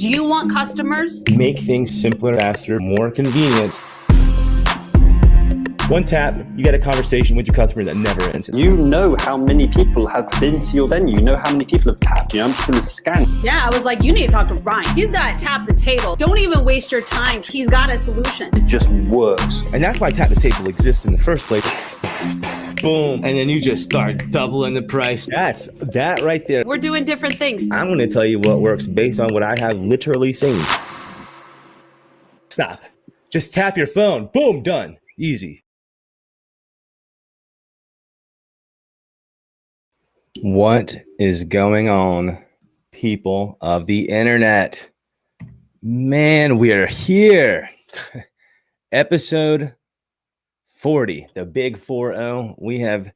Do you want customers? Make things simpler, faster, more convenient. One tap, you get a conversation with your customer that never ends. You know how many people have been to your venue. You know how many people have tapped. I'm just going to scan. Yeah, I was like, you need to talk to Ryan. He's got Tap the Table. Don't even waste your time. He's got a solution. It just works. And that's why Tap the Table exists in the first place. Boom. And then you just start doubling the price. That's that right there. We're doing different things. I'm going to tell you what works based on what I have literally seen. Stop. Just tap your phone. Boom, done. Easy. What is going on, people of the internet? Man, we are here. Episode 40, the big 4-0. We have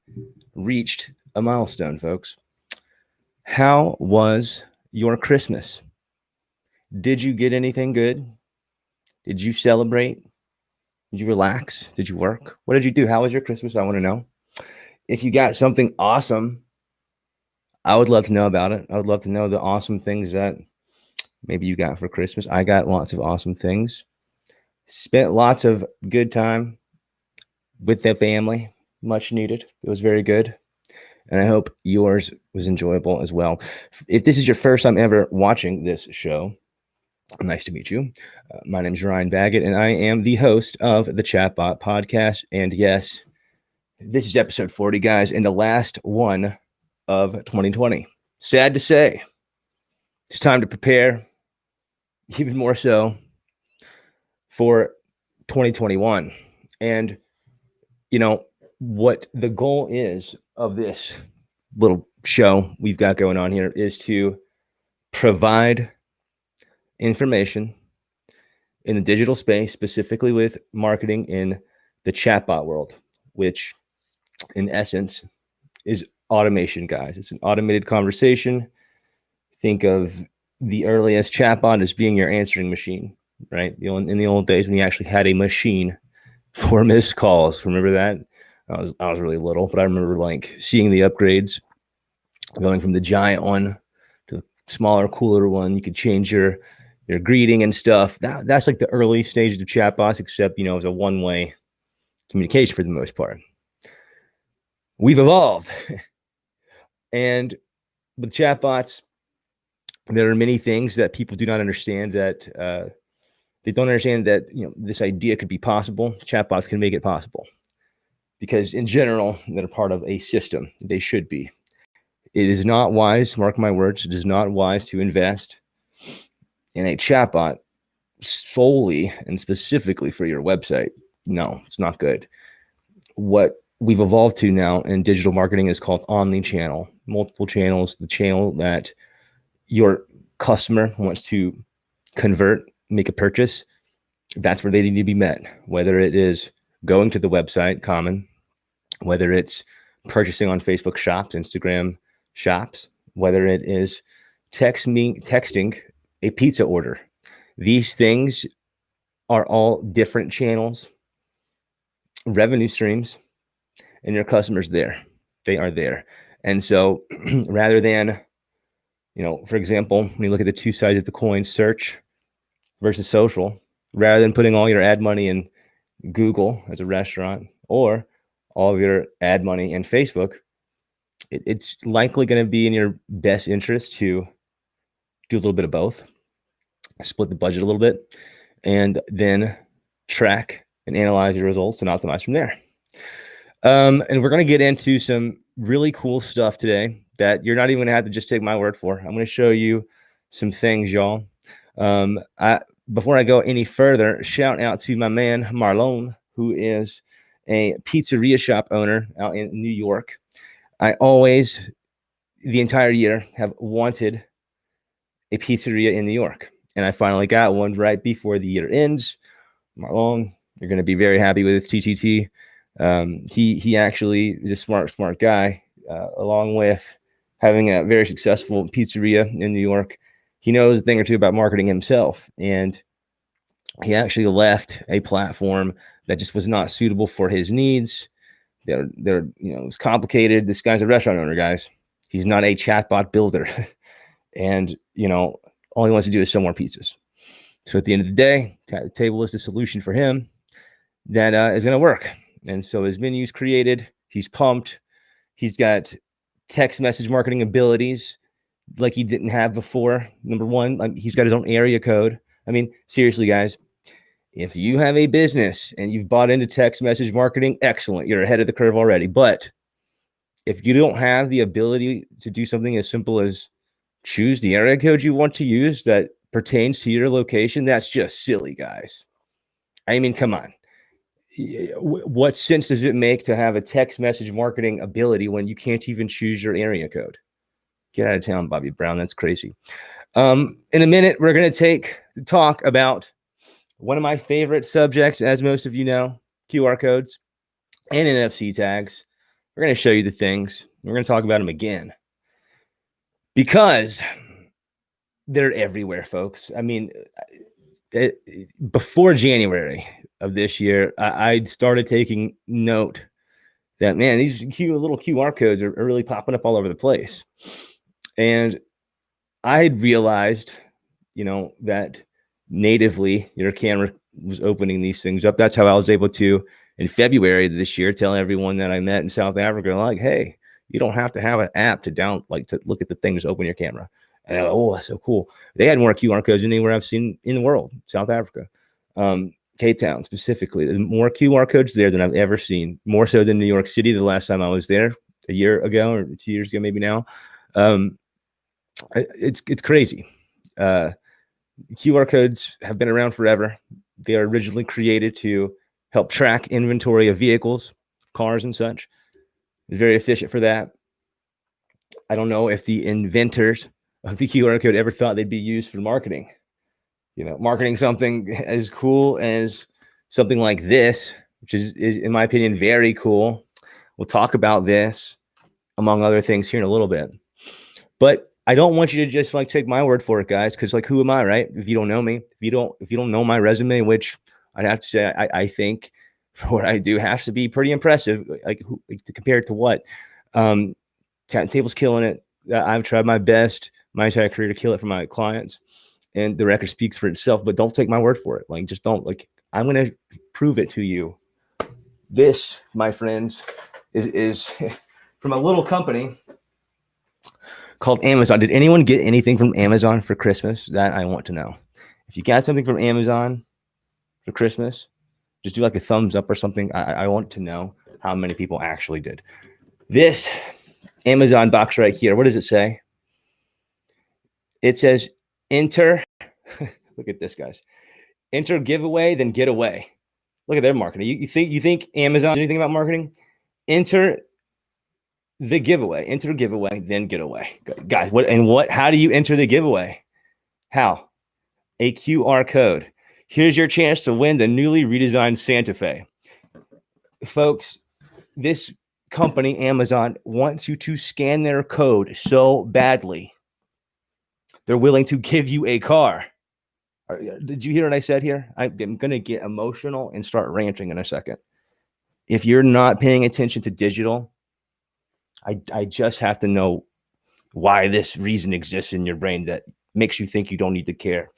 reached a milestone, folks. How was your Christmas? Did you get anything good? Did you celebrate? Did you relax? Did you work? What did you do? How was your Christmas? I want to know. If you got something awesome, I would love to know about it. I would love to know the awesome things that maybe you got for Christmas. I got lots of awesome things. Spent lots of good time with the family. Much needed. It was very good. And I hope yours was enjoyable as well. If this is your first time ever watching this show, nice to meet you. My name is Ryan Baggott, and I am the host of the ChatBot podcast. And yes, this is episode 40, guys, and the last one of 2020. Sad to say, it's time to prepare even more so for 2021. And you know what the goal is of this little show we've got going on here is to provide information in the digital space, specifically with marketing in the chatbot world, which in essence is automation, guys. It's an automated conversation. Think of the earliest chatbot as being your answering machine, right? In the old days when you actually had a machine for missed calls. Remember that? I was really little, but I remember like seeing the upgrades going from the giant one to the smaller, cooler one. You could change your greeting and stuff. That's like the early stages of chatbots, except it was a one-way communication for the most part. We've evolved. And with chatbots, there are many things that people do not understand that they don't understand that this idea could be possible. Chatbots can make it possible because in general, they're part of a system. They should be. It is not wise, mark my words, it is not wise to invest in a chatbot solely and specifically for your website. No, it's not good. What we've evolved to now in digital marketing is called omni-channel, multiple channels, the channel that your customer wants to convert, make a purchase. That's where they need to be met, whether it is going to the website, common, whether it's purchasing on Facebook shops, Instagram shops, whether it is texting a pizza order. These things are all different channels, revenue streams, and your customers there. They are there. And so rather than, for example, when you look at the two sides of the coin, search versus social, rather than putting all your ad money in Google as a restaurant or all of your ad money in Facebook, it's likely going to be in your best interest to do a little bit of both, split the budget a little bit, and then track and analyze your results and optimize from there. And we're going to get into some really cool stuff today that you're not even going to have to just take my word for. I'm going to show you some things, y'all. Before I go any further, shout out to my man, Marlon, who is a pizzeria shop owner out in New York. I always, the entire year, have wanted a pizzeria in New York. And I finally got one right before the year ends. Marlon, you're going to be very happy with TTT. He actually is a smart guy, along with having a very successful pizzeria in New York. He knows a thing or two about marketing himself, and he actually left a platform that just was not suitable for his needs. It was complicated. This guy's a restaurant owner, guys. He's not a chatbot builder. And, All he wants to do is sell more pizzas. So at the end of the day, Tap the Table is the solution for him that is going to work. And so his menu's created. He's pumped. He's got text message marketing abilities like he didn't have before. Number one, he's got his own area code. I mean, seriously, guys, if you have a business and you've bought into text message marketing, excellent. You're ahead of the curve already. But if you don't have the ability to do something as simple as choose the area code you want to use that pertains to your location, that's just silly, guys. I mean, come on. What sense does it make to have a text message marketing ability when you can't even choose your area code? Get out of town, Bobby Brown. That's crazy. In a minute, we're going to talk about one of my favorite subjects, as most of you know, QR codes and NFC tags. We're going to show you the things. We're going to talk about them again because they're everywhere, folks. I mean, before January of this year, I started taking note that, man, these little QR codes are really popping up all over the place. And I had realized, that natively your camera was opening these things up. That's how I was able to, in February of this year, tell everyone that I met in South Africa, like, hey, you don't have to have an app to look at the things, open your camera. And I go, oh, that's so cool. They had more QR codes than anywhere I've seen in the world, South Africa, Cape Town specifically. There's more QR codes there than I've ever seen, more so than New York City the last time I was there a year ago or 2 years ago, maybe now. It's crazy. QR codes have been around forever. They are originally created to help track inventory of vehicles, cars and such. It's very efficient for that. I don't know if the inventors of the QR code ever thought they'd be used for marketing. Marketing something as cool as something like this, which is in my opinion, very cool. We'll talk about this, among other things, here in a little bit. But I don't want you to just take my word for it, guys, because like, who am I, right? If you don't know me, if you don't know my resume, which I'd have to say I think for what I do has to be pretty impressive, to compare it to what Table's killing it. I've tried my best my entire career to kill it for my clients, and the record speaks for itself. But don't take my word for it. Just don't. I'm going to prove it to you. This, my friends, is from a little company called Amazon. Did anyone get anything from Amazon for Christmas? That I want to know. If you got something from Amazon for Christmas, just do a thumbs up or something. I want to know how many people actually did. This Amazon box right here, what does it say? It says enter. Look at this, guys. Enter giveaway, then get away. Look at their marketing. You think Amazon knows anything about marketing? Enter the giveaway. Enter giveaway, then get away. Guys, how do you enter the giveaway? How? A QR code. Here's your chance to win the newly redesigned Santa Fe. Folks, this company, Amazon, wants you to scan their code so badly. They're willing to give you a car. Did you hear what I said here? I'm going to get emotional and start ranting in a second. If you're not paying attention to digital, I just have to know why this reason exists in your brain that makes you think you don't need to care.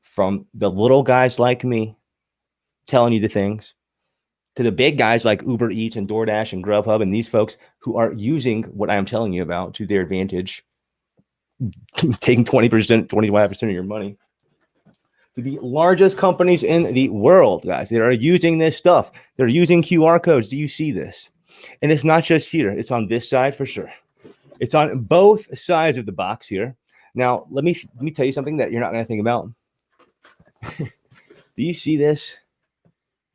From the little guys like me telling you the things, to the big guys like Uber Eats and DoorDash and Grubhub and these folks who are using what I'm telling you about to their advantage, taking 20%, 25% of your money. The largest companies in the world, guys, that are using this stuff. They're using QR codes. Do you see this? And it's not just here. It's on this side for sure. It's on both sides of the box here. Now, let me tell you something that you're not going to think about. Do you see this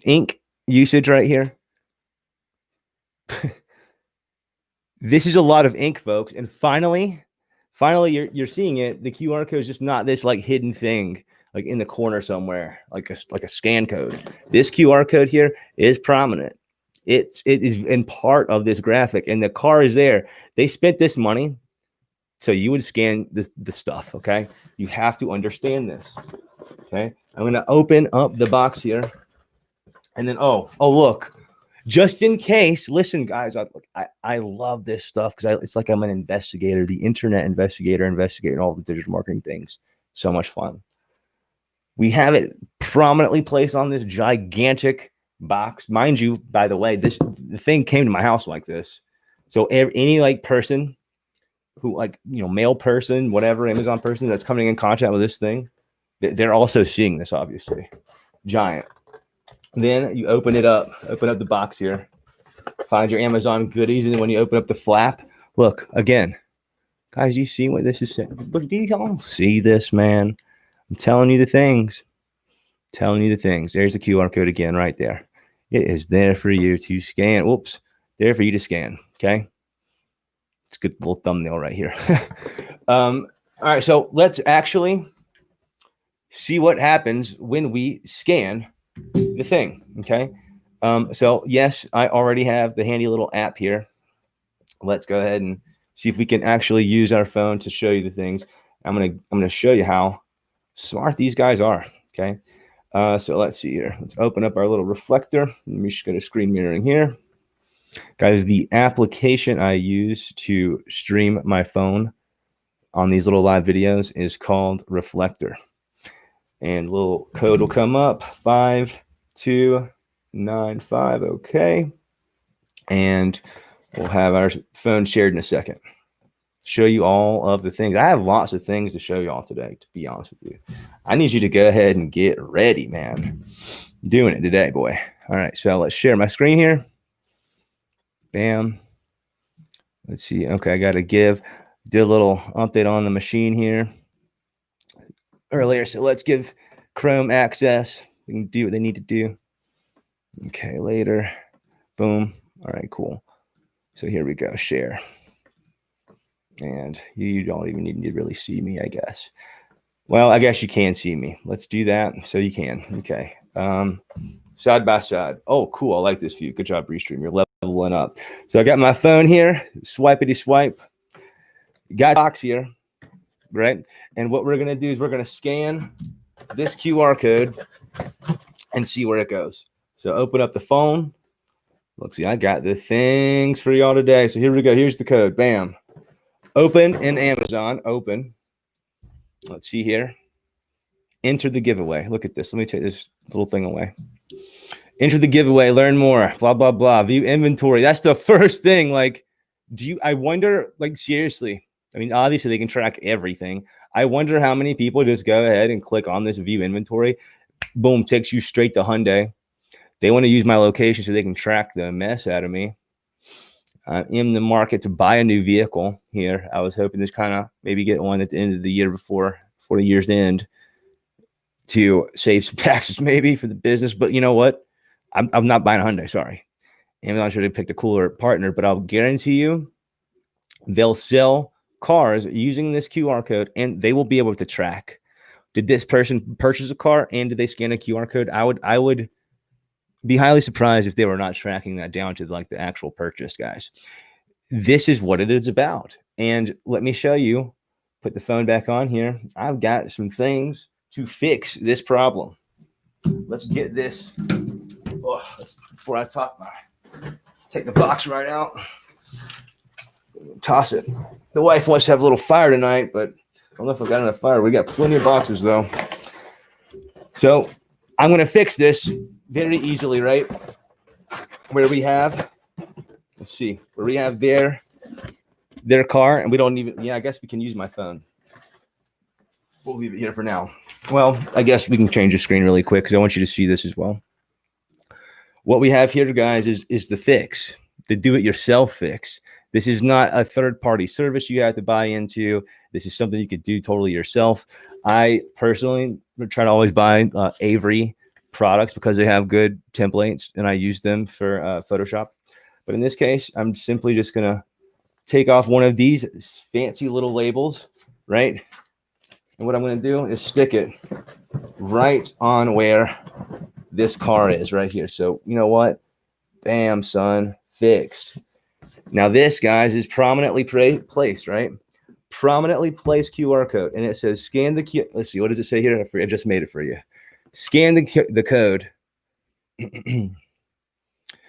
ink usage right here? This is a lot of ink, folks. And finally, you're seeing it. The QR code is just not this hidden thing, in the corner somewhere, like a scan code. This QR code here is prominent. It is in part of this graphic, and the car is there. They spent this money, so you would scan the stuff. Okay, you have to understand this. Okay, I'm going to open up the box here, and then oh look, just in case. Listen, guys, I love this stuff because it's like I'm an investigator, the internet investigator, investigating all the digital marketing things. So much fun. We have it prominently placed on this gigantic box. Mind you, by the way, the thing came to my house like this. So any like person who like, male person, whatever, Amazon person that's coming in contact with this thing, they're also seeing this, obviously. Giant. Then you open up the box here, find your Amazon goodies, and then when you open up the flap, look, again, guys, you see what this is saying? But do y'all see this, man? I'm telling you the things. There's the QR code again right there. It is there for you to scan. Whoops. There for you to scan. Okay. It's a good little thumbnail right here. All right. So let's actually see what happens when we scan the thing. Okay. So yes, I already have the handy little app here. Let's go ahead and see if we can actually use our phone to show you the things. I'm gonna show you how smart these guys are. Okay. So let's see here. Let's open up our little reflector. Let me just go to screen mirroring here. Guys, the application I use to stream my phone on these little live videos is called Reflector. And a little code will come up, 5295. Okay. And we'll have our phone shared in a second. Show you all of the things. I have lots of things to show you all today, to be honest with you. I need you to go ahead and get ready, man. Doing it today, boy. All right, so let's share my screen here. Bam. Let's see. Okay, I got to did a little update on the machine here earlier. So let's give Chrome access. We can do what they need to do. Okay, later. Boom. All right, cool. So here we go, share. And you don't even need to really see me, I guess. Well, I guess you can see me. Let's do that so you can. Okay. Side by side. Oh, cool. I like this view. Good job, Restream. You're leveling up. So I got my phone here. Swipity swipe. Got a box here, right? And what we're going to do is we're going to scan this QR code and see where it goes. So open up the phone. Look, see, I got the things for y'all today. So here we go. Here's the code. Bam. Open in Amazon. Open. Let's see here. Enter the giveaway. Look at this. Let me take this little thing away. Enter the giveaway. Learn more. Blah, blah, blah. View inventory. That's the first thing. Like, I wonder, like, seriously. I mean, obviously, they can track everything. I wonder how many people just go ahead and click on this view inventory. Boom, takes you straight to Hyundai. They want to use my location so they can track the mess out of me. I'm in the market to buy a new vehicle here. I was hoping to kind of maybe get one at the end of the year before the year's end to save some taxes maybe for the business. But you know what? I'm not buying a Hyundai. Sorry. Amazon should have picked a cooler partner, but I'll guarantee you they'll sell cars using this QR code and they will be able to track. Did this person purchase a car and did they scan a QR code? I would be highly surprised if they were not tracking that down to like the actual purchase, guys. This is what it is about. And let me show you, put the phone back on here. I've got some things to fix this problem. Let's get this. Before I take the box right out, toss it. The wife wants to have a little fire tonight, but I don't know if I got enough fire. We got plenty of boxes though. So I'm going to fix this very easily, right? Where we have, let's see, where we have their car, and we don't even, I guess we can use my phone. We'll leave it here for now. Well, I guess we can change the screen really quick because I want you to see this as well. What we have here, guys, is the fix, the do-it-yourself fix. This is not a third-party service you have to buy into. This is something you could do totally yourself. I personally try to always buy Avery products because they have good templates, and I use them for Photoshop. But in this case, I'm simply just going to take off one of these fancy little labels, right? And what I'm going to do is stick it right on where this car is right here. So you know what? Bam, son, fixed. Now this, guys, is prominently placed, right? Prominently placed QR code. And it says scan the Q. Let's see, what does it say here? I just made it for you. Scan the code.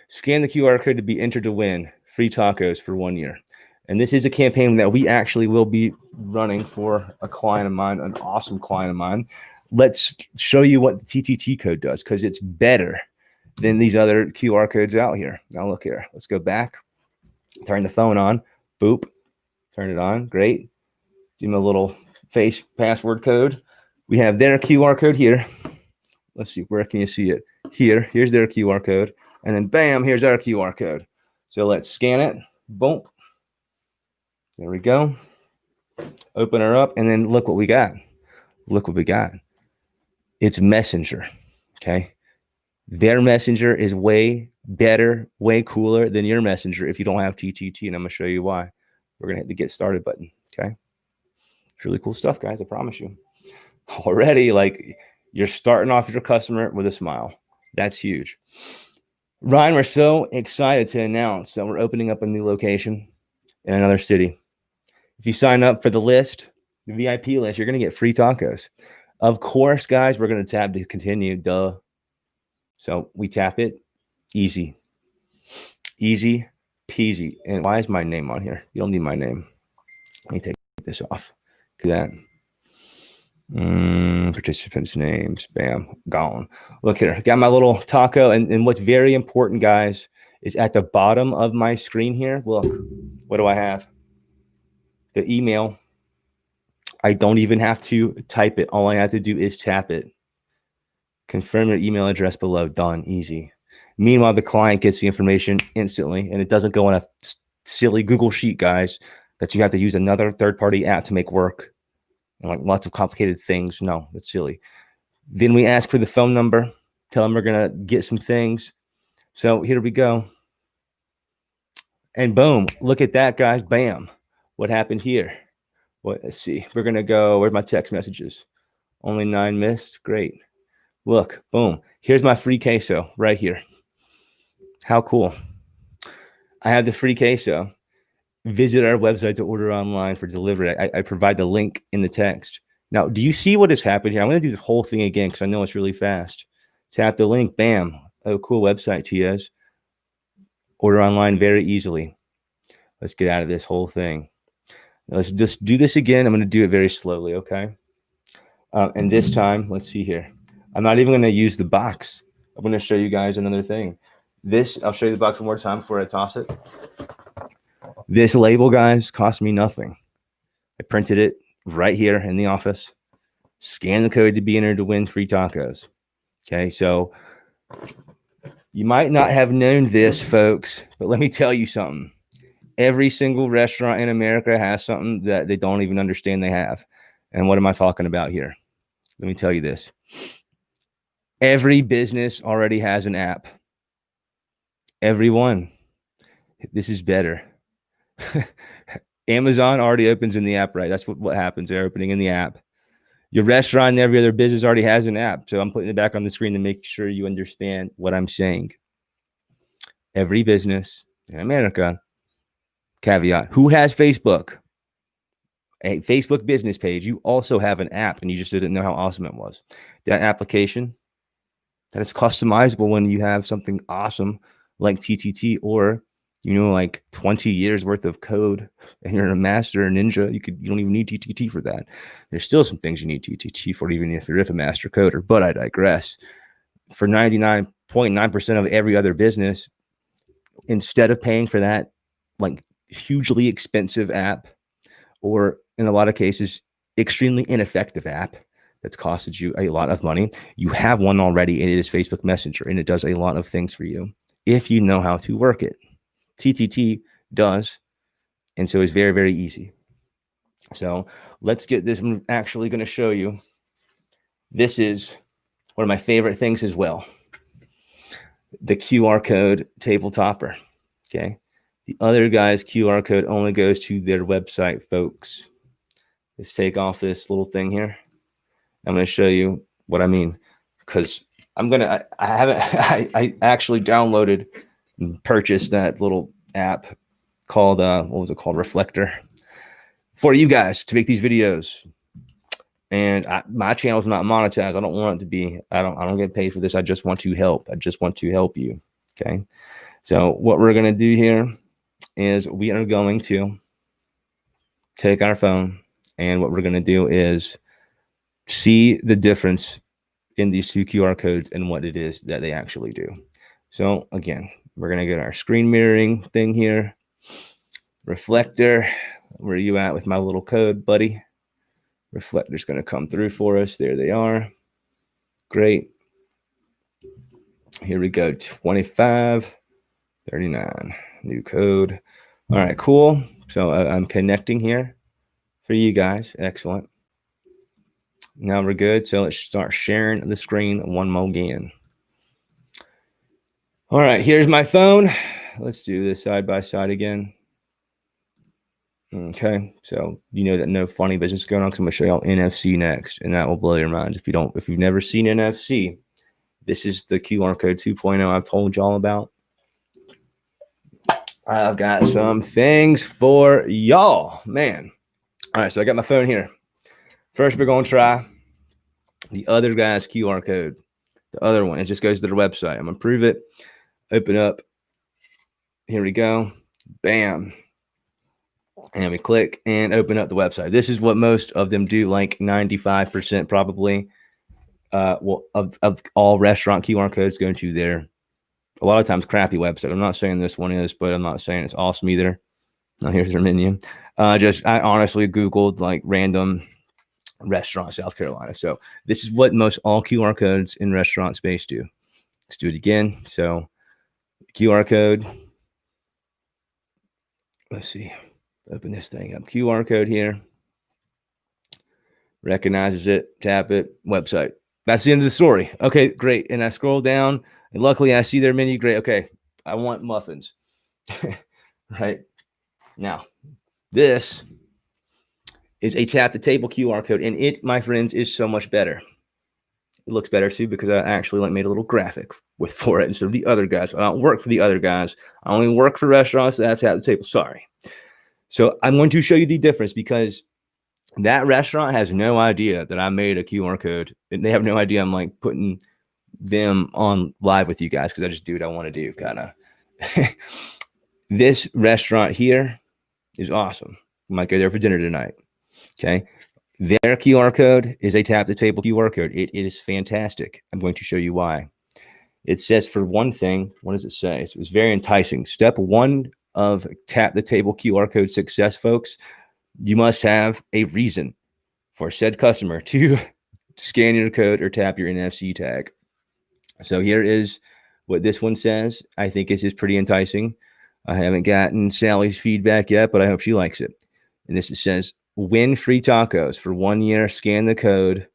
Scan the QR code to be entered to win free tacos for 1 year. And this is a campaign that we actually will be running for a client of mine, an awesome client of mine. Let's show you what the TTT code does, because it's better than these other QR codes out here. Now look here. Let's go back. Turn the phone on. Boop. Turn it on. Great. Give them a little face password code. We have their QR code here. Let's see. Where can you see it? Here. Here's their QR code. And then bam, here's our QR code. So let's scan it. Boom. There we go. Open her up. And then look what we got. Look what we got. It's Messenger. Okay. Their Messenger is way better, way cooler than your Messenger if you don't have TTT. And I'm going to show you why. We're going to hit the get started button. Okay. It's really cool stuff, guys. I promise you. Already, like, you're starting off your customer with a smile. That's huge. Ryan, we're so excited to announce that we're opening up a new location in another city. If you sign up for the list, the VIP list, you're going to get free tacos. Of course, guys, we're going to tap to continue. Duh. So we tap it. Easy. Easy peasy. And why is my name on here? You don't need my name. Let me take this off. Do that. Participants' names. Bam. Gone. Look here. Got my little taco. And what's very important, guys, is at the bottom of my screen here. Look, what do I have? The email. I don't even have to type it. All I have to do is tap it. Confirm your email address below. Done. Easy. Meanwhile, the client gets the information instantly, and it doesn't go on a silly Google Sheet, guys, that you have to use another third-party app to make work. And like lots of complicated things. No, that's silly. Then we ask for the phone number. Tell them we're going to get some things. So here we go. And boom. Look at that, guys. Bam. What happened here? Well, let's see. We're going to go. Where's my text messages? Only 9 missed. Great. Look. Boom. Here's my free queso right here. How cool. I have the free queso. Visit our website to order online for delivery. I provide the link in the text. Now, do you see what has happened here? I'm going to do this whole thing again because I know it's really fast. Tap the link. Bam. Oh, cool website, TS. Order online very easily. Let's get out of this whole thing. Now, let's just do this again. I'm going to do it very slowly, okay? And this time, let's see here. I'm not even going to use the box. I'm going to show you guys another thing. This, I'll show you the box one more time before I toss it. This label, guys, cost me nothing. I printed it right here in the office. Scan the code to be entered to win free tacos. Okay, so you might not have known this, folks, but let me tell you something. Every single restaurant in America has something that they don't even understand they have. And what am I talking about here? Let me tell you this. Every business already has an app. Everyone. This is better. Amazon already opens in the app, right? That's what happens. They're opening in the app. Your restaurant and every other business already has an app. So I'm putting it back on the screen to make sure you understand what I'm saying. Every business in America, caveat, who has Facebook? A Facebook business page. You also have an app, and you just didn't know how awesome it was. That application, that is customizable when you have something awesome like TTT, or like 20 years worth of code, and you're a master or ninja. You don't even need TTT for that. There's still some things you need TTT for, even if you're a master coder, but I digress. For 99.9% of every other business, instead of paying for that like hugely expensive app, or in a lot of cases, extremely ineffective app that's costed you a lot of money, you have one already, and it is Facebook Messenger, and it does a lot of things for you if you know how to work it. TTT does, and so it's very, very easy. So let's get this. I'm actually going to show you. This is one of my favorite things as well. The QR code table topper. Okay. The other guy's QR code only goes to their website, folks. Let's take off this little thing here. I'm going to show you what I mean, because I actually downloaded and purchased that little app called what was it called, Reflector, for you guys to make these videos. And my channel is not monetized. I don't want it to be. I don't get paid for this. I just want to help. I just want to help you. Okay. So what we're gonna do here is we are going to take our phone, and what we're going to do is see the difference in these two QR codes and what it is that they actually do. So again, we're going to get our screen mirroring thing here. Reflector, where are you at with my little code, buddy? Reflector's going to come through for us. There they are. Great. Here we go. 2539. New code. All right, cool. So I'm connecting here for you guys. Excellent. Now we're good. So let's start sharing the screen one more again. All right, here's my phone. Let's do this side by side again. Okay, so you know that no funny business going on, because I'm gonna show y'all NFC next, and that will blow your minds. If you've never seen NFC, this is the QR code 2.0 I've told y'all about. I've got some things for y'all, man. All right, so I got my phone here. First, we're gonna try the other guy's QR code. The other one, it just goes to their website. I'm gonna prove it. Open up. Here we go. Bam. And we click and open up the website. This is what most of them do, like 95% probably. Of all restaurant QR codes going to their, a lot of times, crappy website. I'm not saying this one is, but I'm not saying it's awesome either. Now here's their menu. I honestly Googled like random restaurant South Carolina. So this is what most all QR codes in restaurant space do. Let's do it again. So QR code. Let's see. Open this thing up. QR code here. Recognizes it. Tap it. Website. That's the end of the story. Okay, great. And I scroll down, and luckily I see their menu. Great. Okay, I want muffins. Right now, this is a tap the table QR code, and it, my friends, is so much better. It looks better too because I actually made a little graphic for it instead of the other guys. I don't work for the other guys. I only work for restaurants that have tap the table. Sorry. So I'm going to show you the difference, because that restaurant has no idea that I made a QR code, and they have no idea I'm like putting them on live with you guys, because I just do what I want to do, kind of. This restaurant here is awesome. We might go there for dinner tonight. Okay. Their QR code is a tap the table QR code. It is fantastic. I'm going to show you why. It says, for one thing, what does it say? It was very enticing. Step one of tap the table QR code success, folks. You must have a reason for said customer to scan your code or tap your NFC tag. So here is what this one says. I think this is pretty enticing. I haven't gotten Sally's feedback yet, but I hope she likes it. And this says, win free tacos for 1 year. Scan the code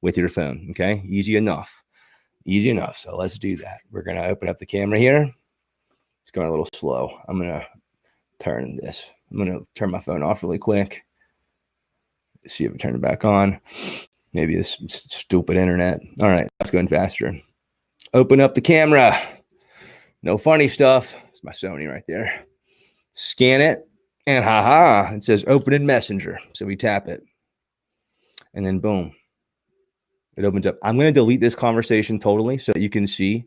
with your phone. Okay, easy enough. Easy enough. So let's do that. We're going to open up the camera here. It's going a little slow. I'm going to turn this. I'm going to turn my phone off really quick. Let's see if I turn it back on. Maybe this stupid internet. All right, let's go faster. Open up the camera. No funny stuff. It's my Sony right there. Scan it, and haha, it says open in Messenger. So we tap it, and then boom, it opens up. I'm going to delete this conversation totally so that you can see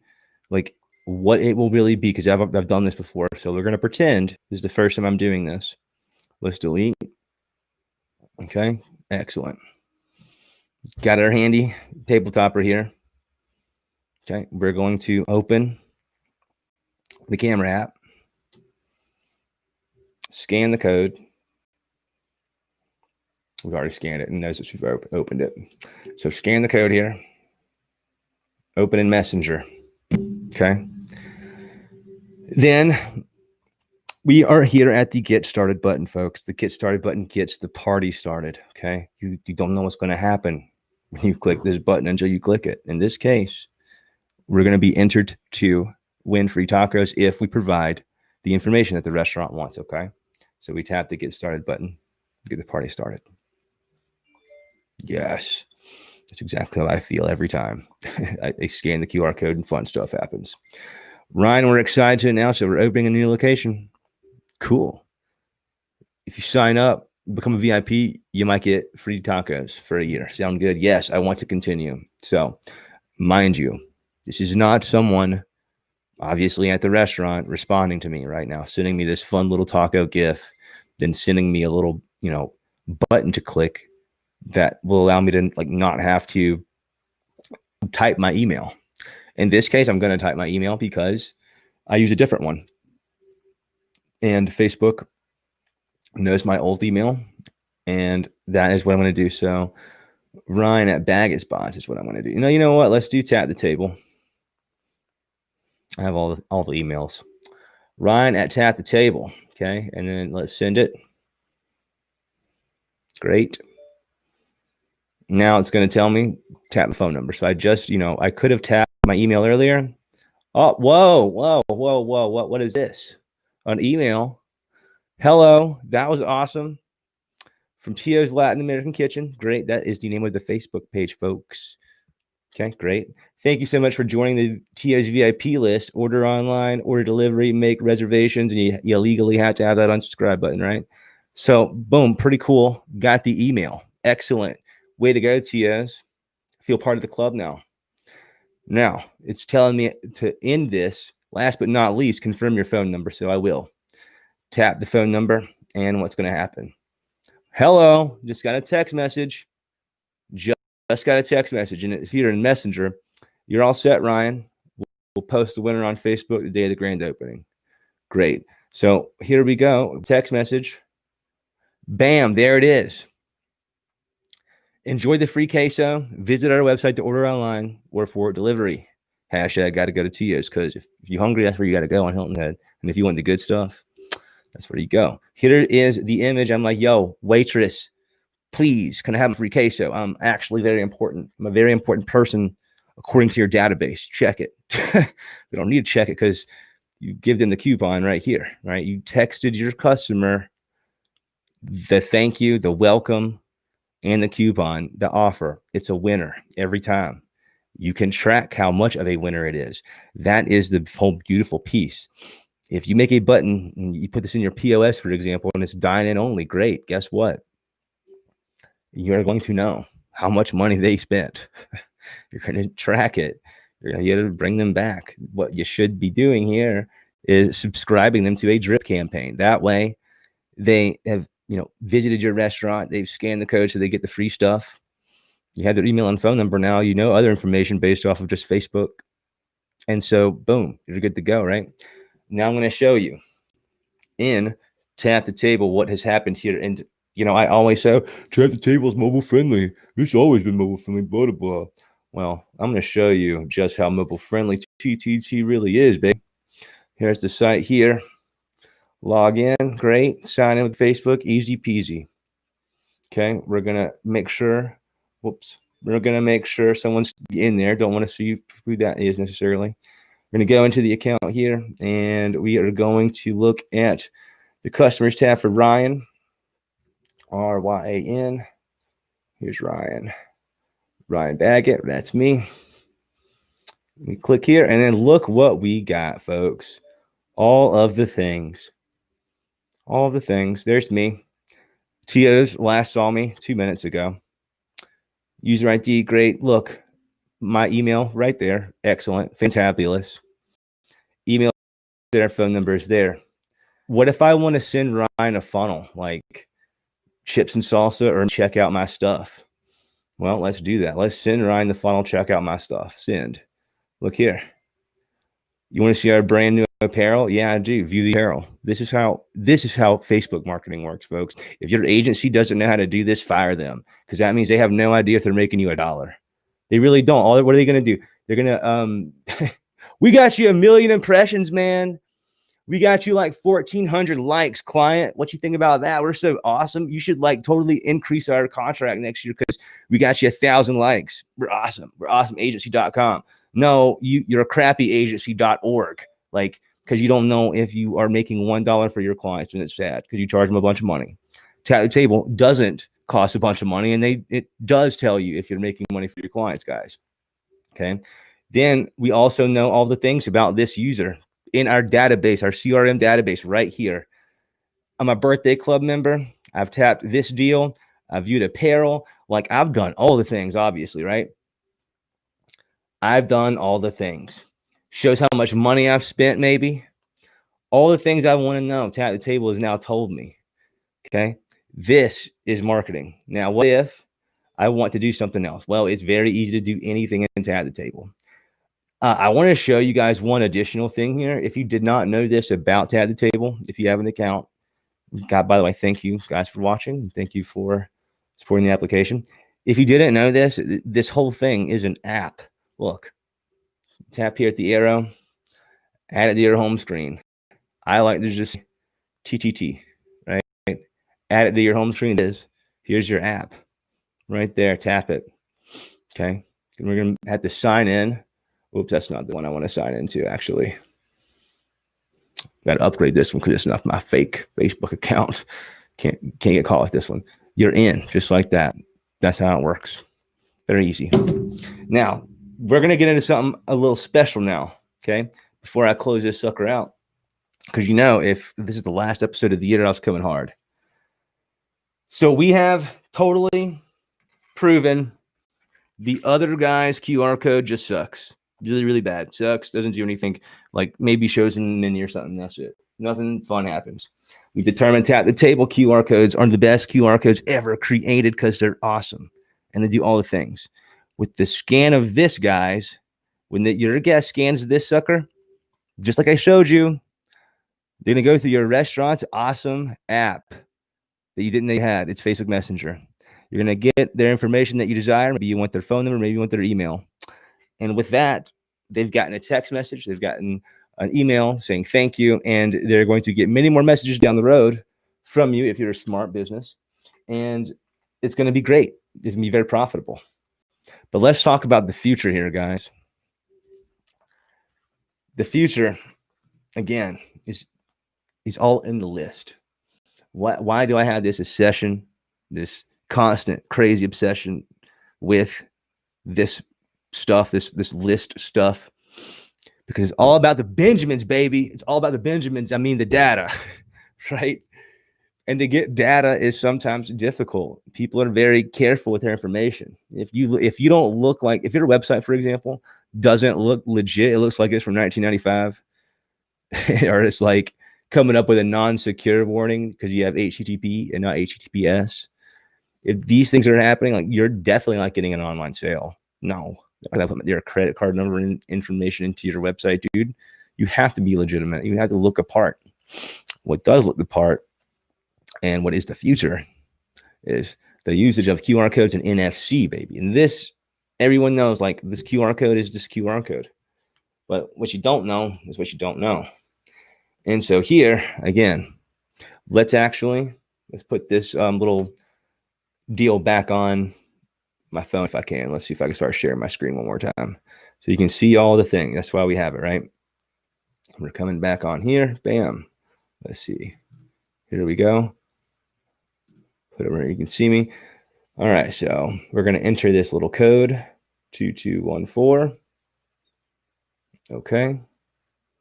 like what it will really be, because I've done this before. So we're going to pretend this is the first time I'm doing this. Let's delete. Okay, excellent. Got our handy table topper here. Okay, we're going to open the camera app, scan the code. We've already scanned it and knows that we've opened it. So scan the code here. Open in Messenger. Okay. Then we are here at the Get Started button, folks. The Get Started button gets the party started. Okay. You don't know what's going to happen when you click this button until you click it. In this case, we're going to be entered to win free tacos if we provide the information that the restaurant wants. Okay. So we tap the Get Started button, get the party started. Yes. That's exactly how I feel every time I scan the QR code and fun stuff happens. Ryan, we're excited to announce that we're opening a new location. Cool. If you sign up, become a VIP, you might get free tacos for a year. Sound good? Yes, I want to continue. So, mind you, this is not someone obviously at the restaurant responding to me right now, sending me this fun little taco gif, then sending me a little button to click that will allow me to like not have to type my email. In this case, I'm going to type my email because I use a different one. And Facebook knows my old email, and that is what I'm going to do. So Ryan at Baggott Bots is what I'm going to do. You know what? Let's do tap the table. I have all the emails. Ryan at tap the table. Okay. And then let's send it. Great. Now it's going to tell me tap the phone number. So I just, I could have tapped my email earlier. Oh, whoa. What is this? An email. Hello. That was awesome. From Tio's Latin American Kitchen. Great. That is the name of the Facebook page, folks. Okay, great. Thank you so much for joining the Tio's VIP list. Order online, order delivery, make reservations, and you legally have to have that unsubscribe button, right? So, boom, pretty cool. Got the email. Excellent. Way to go, Tio's. Feel part of the club now. Now, it's telling me to end this. Last but not least, confirm your phone number. So I will. Tap the phone number, and what's going to happen? Hello, just got a text message. Just got a text message, and it's here in Messenger. You're all set, Ryan. We'll post the winner on Facebook the day of the grand opening. Great. So here we go. Text message. Bam, there it is. Enjoy the free queso. Visit our website to order online or for delivery. Hashtag got to go to Tio's, because if you're hungry, that's where you got to go on Hilton Head. And if you want the good stuff, that's where you go. Here is the image. I'm like, yo, waitress, please, can I have a free queso? I'm actually very important. I'm a very important person according to your database. Check it. They don't need to check it because you give them the coupon right here, right? You texted your customer the thank you, the welcome, and the coupon, the offer. It's a winner every time. You can track how much of a winner it is. That is the whole beautiful piece. If you make a button and you put this in your POS, for example, and it's dine-in only, great. Guess what? You're going to know how much money they spent. You're going to track it. You're going to get to bring them back. What you should be doing here is subscribing them to a drip campaign. That way they have, visited your restaurant. They've scanned the code so they get the free stuff. You have their email and phone number now. Other information based off of just Facebook. And so, boom, you're good to go, right? Now I'm going to show you in Tap the Table what has happened here. And, I always say, Tap the Table is mobile friendly. It's always been mobile friendly, blah, blah, blah. Well, I'm going to show you just how mobile friendly TTT really is, babe. Here's the site here. Log in. Great. Sign in with Facebook. Easy peasy. Okay. We're going to make sure. We're going to make sure someone's in there. Don't want to see who that is necessarily. We're going to go into the account here, and we are going to look at the customers tab for Ryan. RYAN. Here's Ryan. Ryan Baggott. That's me. We click here, and then look what we got, folks. All of the things. All of the things. There's me. Tio's last saw me 2 minutes ago. User ID, great. Look, my email right there. Excellent. Fantabulous. Email there, phone number is there. What if I want to send Ryan a funnel, like chips and salsa, or check out my stuff? Well, let's do that. Let's send Ryan the funnel, check out my stuff. Send. Look here. You want to see our brand new apparel? Yeah, I do. View the apparel. This is how Facebook marketing works, folks. If your agency doesn't know how to do this, fire them, because that means they have no idea if they're making you $1. They really don't. What are they going to do? They're going to we got you 1 million impressions, man. We got you like 1,400 likes, client. What you think about that? We're so awesome. You should totally increase our contract next year because we got you 1,000 likes. We're awesome. We're awesomeagency.com. No, you're a crappy agency.org. Because you don't know if you are making $1 for your clients, and it's sad because you charge them a bunch of money. Tap the Table doesn't cost a bunch of money, and it does tell you if you're making money for your clients, guys. Okay. Then we also know all the things about this user in our database, our CRM database right here. I'm a birthday club member. I've tapped this deal. I've viewed apparel. I've done all the things, obviously, right? I've done all the things. Shows how much money I've spent, maybe. All the things I want to know. Tap the Table has now told me. Okay. This is marketing. Now, what if I want to do something else? Well, it's very easy to do anything in Tap the Table. I want to show you guys one additional thing here. If you did not know this about Tap the Table, if you have an account, God, by the way, thank you guys for watching. Thank you for supporting the application. If you didn't know this, this whole thing is an app. Look, tap here at the arrow, add it to your home screen. I like there's just TTT, right? Add it to your home screen. Here's your app right there. Tap it. Okay. And we're going to have to sign in. Oops, that's not the one I want to sign into, actually. Got to upgrade this one because it's not my fake Facebook account. Can't get caught with this one. You're in just like that. That's how it works. Very easy. Now, we're going to get into something a little special now, okay? Before I close this sucker out. Because if this is the last episode of the year, I was coming hard. So we have totally proven the other guy's QR code just sucks. Really, really bad. Sucks. Doesn't do anything. Like maybe shows in the menu or something. That's it. Nothing fun happens. We determined Tap the Table QR codes are the best QR codes ever created because they're awesome. And they do all the things. With the scan of this, guys, when your guest scans this sucker, just like I showed you, they're going to go through your restaurant's awesome app that you didn't know you had. It's Facebook Messenger. You're going to get their information that you desire. Maybe you want their phone number. Maybe you want their email. And with that, they've gotten a text message. They've gotten an email saying thank you. And they're going to get many more messages down the road from you if you're a smart business. And it's going to be great. It's going to be very profitable. But let's talk about the future here, guys. The future, again, is all in the list. Why do I have this obsession, this constant crazy obsession with this stuff, this list stuff? Because it's all about the Benjamins, baby. It's all about the Benjamins. I mean, the data, right? And to get data is sometimes difficult. People are very careful with their information. If you don't look like, if your website, for example, doesn't look legit, it looks like it's from 1995, or it's like coming up with a non-secure warning because you have HTTP and not HTTPS. If these things are happening, like you're definitely not getting an online sale. No, I have to put your credit card number and information into your website, dude. You have to be legitimate. You have to look apart. What does look the part and what is the future is the usage of QR codes and NFC, baby. And this, everyone knows, like this QR code is this QR code. But what you don't know is what you don't know. And so here, again, let's put this little deal back on my phone if I can. Let's see if I can start sharing my screen one more time. So you can see all the things. That's why we have it, right? We're coming back on here. Bam. Let's see. Here we go. Put it where you can see me. All right, so we're going to enter this little code, 2214. Okay.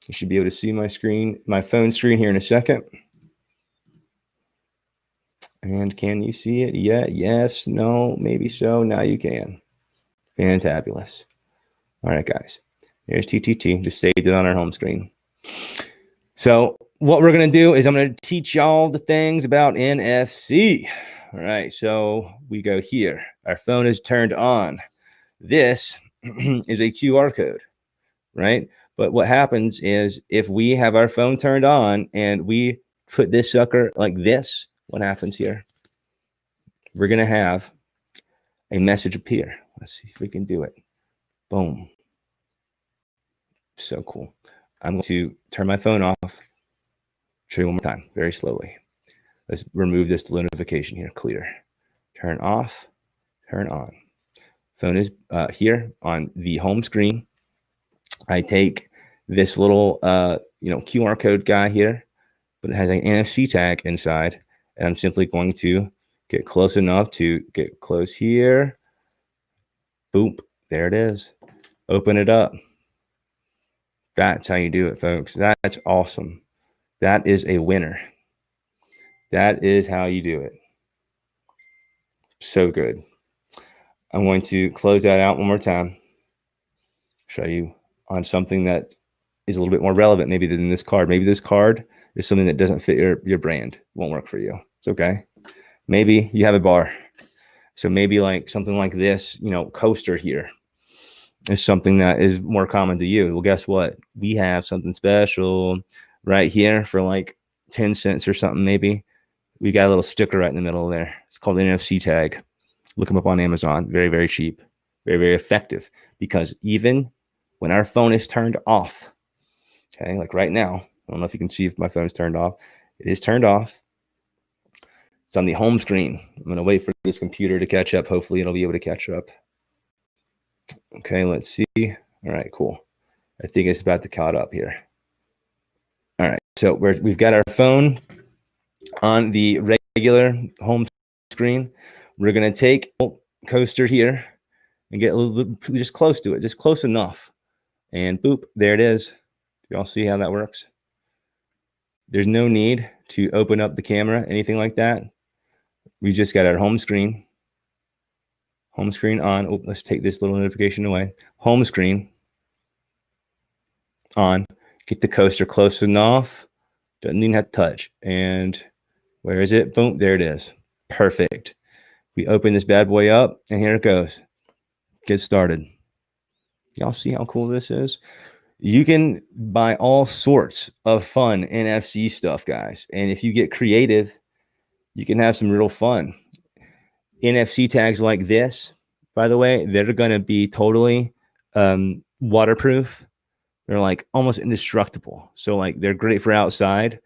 You should be able to see my screen, my phone screen here in a second. And can you see it? Yeah, yes, no, maybe so. Now you can. Fantabulous. All right, guys. Here's TTT. Just saved it on our home screen. So what we're going to do is I'm going to teach y'all the things about NFC. All right, so we go here. Our phone is turned on. This is a QR code, right? But what happens is if we have our phone turned on and we put this sucker like this, what happens here? We're going to have a message appear. Let's see if we can do it. Boom. So cool. I'm going to turn my phone off. Show you one more time, very slowly. Let's remove this notification here. Clear. Turn off. Turn on. Phone is here on the home screen. I take this little QR code guy here, but it has an NFC tag inside, and I'm simply going to get close enough to get close here. Boop. There it is. Open it up. That's how you do it, folks. That's awesome. That is a winner. That is how you do it. So good. I'm going to close that out one more time. Show you on something that is a little bit more relevant maybe than this card. Maybe this card is something that doesn't fit your brand. Won't work for you. It's okay. Maybe you have a bar. So maybe like something like this, coaster here is something that is more common to you. Well, guess what? We have something special right here for like 10 cents or something, maybe. We got a little sticker right in the middle there. It's called an NFC tag. Look them up on Amazon. Very, very cheap. Very, very effective. Because even when our phone is turned off, okay, like right now, I don't know if you can see if my phone's turned off. It is turned off. It's on the home screen. I'm going to wait for this computer to catch up. Hopefully it'll be able to catch up. Okay, let's see. All right, cool. I think it's about to caught up here. All right, so we've got our phone on the regular home screen. We're going to take a coaster here and get a little bit just close to it, just close enough. And boop, there it is. Do y'all see how that works? There's no need to open up the camera, anything like that. We just got our home screen. Home screen on. Oh, let's take this little notification away. Home screen on. Get the coaster close enough. Doesn't even have to touch. And where is it? Boom, there it is. Perfect. We open this bad boy up, and here it goes. Get started. Y'all see how cool this is? You can buy all sorts of fun NFC stuff, guys. And if you get creative, you can have some real fun. NFC tags like this, by the way, they're going to be totally waterproof. They're like almost indestructible. So like they're great for outside.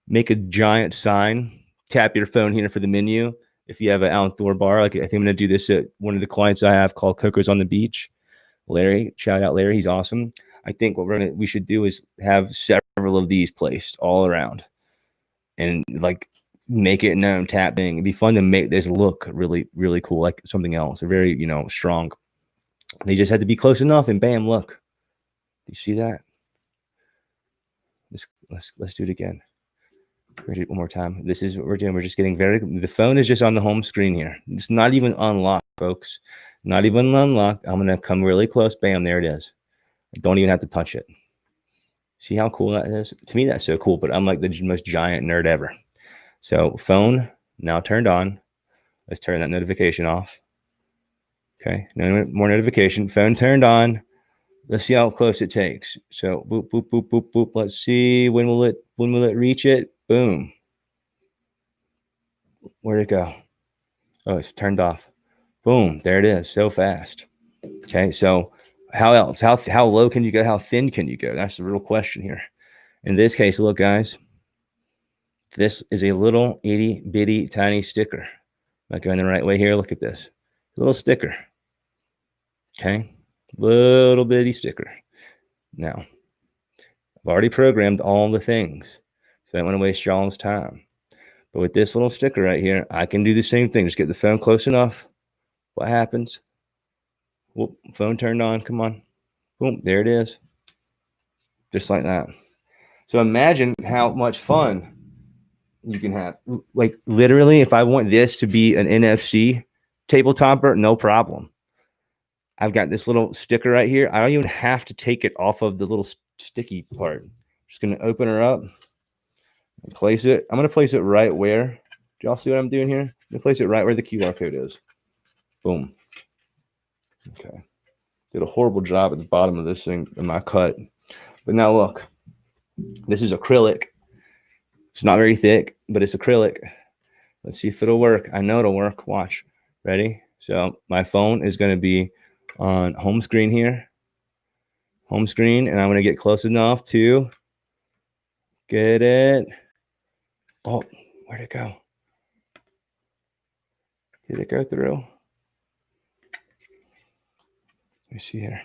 Make a giant sign. Tap your phone here for the menu. If you have an outdoor bar, like I think I'm going to do this at one of the clients I have called Coco's on the Beach. Larry, shout out Larry. He's awesome. I think what we should do is have several of these placed all around and like make it known tap thing. It'd be fun to make this look really, really cool, like something else. They're very, strong. They just had to be close enough and bam, look. Do you see that? Let's do it again. We're gonna do it one more time. This is what we're doing. We're just getting the phone is just on the home screen here. It's not even unlocked, folks. Not even unlocked. I'm gonna come really close. Bam, there it is. I don't even have to touch it. See how cool that is? To me, that's so cool, but I'm like the most giant nerd ever. So phone now turned on. Let's turn that notification off. Okay, no more notification. Phone turned on. Let's see how close it takes. So boop, boop, boop, boop, boop. Let's see. When will it reach it? Boom. Where'd it go? Oh, it's turned off. Boom. There it is. So fast. Okay, so how else? How low can you go? How thin can you go? That's the real question here. In this case, look, guys. This is a little itty bitty tiny sticker. Not going the right way here. Look at this. A little sticker. Okay. Little bitty sticker. Now, I've already programmed all the things. So I don't want to waste y'all's time. But with this little sticker right here, I can do the same thing. Just get the phone close enough. What happens? Whoop, phone turned on. Come on. Boom, there it is. Just like that. So imagine how much fun you can have. Like literally, if I want this to be an NFC tabletopper, no problem. I've got this little sticker right here. I don't even have to take it off of the little sticky part. Just going to open her up and place it. I'm going to place it right where. Do y'all see what I'm doing here? I'm going to place it right where the QR code is. Boom. Okay. Did a horrible job at the bottom of this thing in my cut. But now look. This is acrylic. It's not very thick, but it's acrylic. Let's see if it'll work. I know it'll work. Watch. Ready? So my phone is going to be on home screen here. Home screen. And I'm going to get close enough to get it. Oh, where'd it go? Did it go through? Let me see here.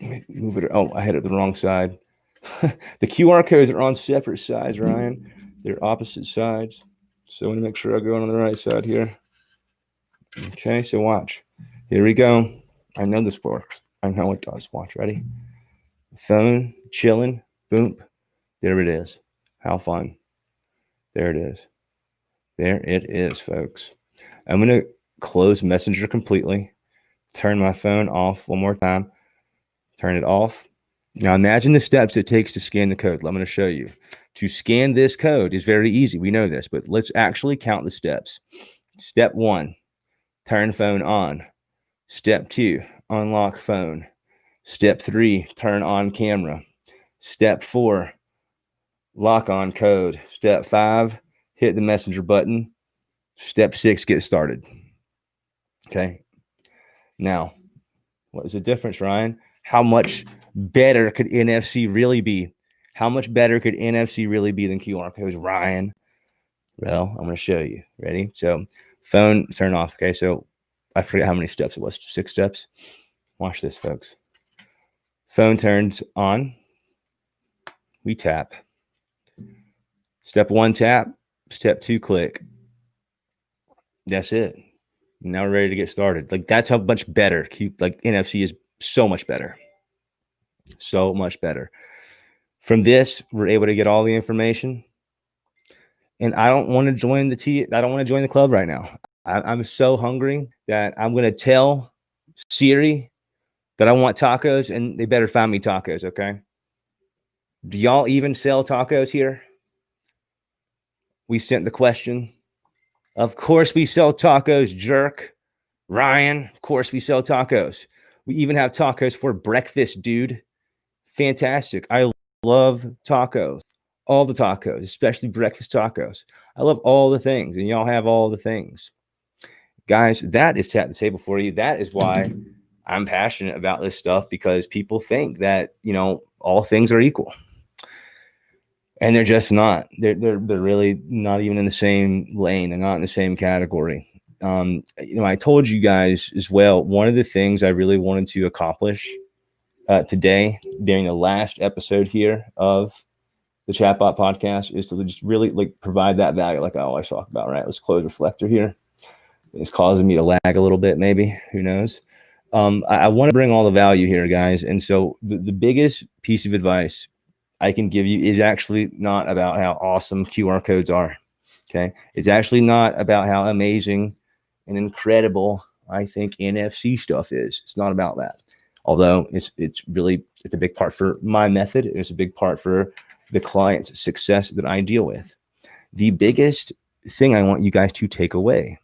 Let me move it. Oh, I had it the wrong side. The QR codes are on separate sides, Ryan. They're opposite sides. So I want to make sure I go on the right side here. Okay, so watch. Here we go. I know this works. I know it does. Watch. Ready? Phone, chilling. Boom. There it is. How fun. There it is. There it is, folks. I'm going to close Messenger completely. Turn my phone off one more time. Turn it off. Now imagine the steps it takes to scan the code. I'm going to show you. To scan this code is very easy. We know this, but let's actually count the steps. Step 1, turn phone on. Step 2, unlock phone. Step 3, turn on camera. Step 4, lock on code. Step 5, hit the messenger button. Step 6, get started. Okay. Now, what is the difference, Ryan? How much better could NFC really be? How much better could NFC really be than QR codes, Ryan? Well, I'm going to show you. Ready? So, phone turn off. Okay. So, I forget how many steps it was. 6 steps. Watch this, folks. Phone turns on. We tap. Step 1, tap. Step 2, click. That's it. Now we're ready to get started. Like, that's how much better. Like, NFC is so much better. So much better. From this, we're able to get all the information. And I don't want to join the club right now. I'm so hungry that I'm going to tell Siri that I want tacos, and they better find me tacos, okay? Do y'all even sell tacos here? We sent the question. Of course we sell tacos, jerk. Ryan, of course we sell tacos. We even have tacos for breakfast, dude. Fantastic. I love tacos. All the tacos, especially breakfast tacos. I love all the things, and y'all have all the things. Guys, that is Tap the Table for you. That is why I'm passionate about this stuff, because people think that, all things are equal. And they're just not. They're really not even in the same lane. They're not in the same category. I told you guys as well, one of the things I really wanted to accomplish today during the last episode here of the ChatBot podcast is to just really provide that value, like I always talk about, right? Let's close reflector here. It's causing me to lag a little bit, maybe. Who knows? I want to bring all the value here, guys. And so the biggest piece of advice I can give you is actually not about how awesome QR codes are. Okay. It's actually not about how amazing and incredible I think NFC stuff is. It's not about that. Although it's a big part for my method. It's a big part for the client's success that I deal with. The biggest thing I want you guys to take away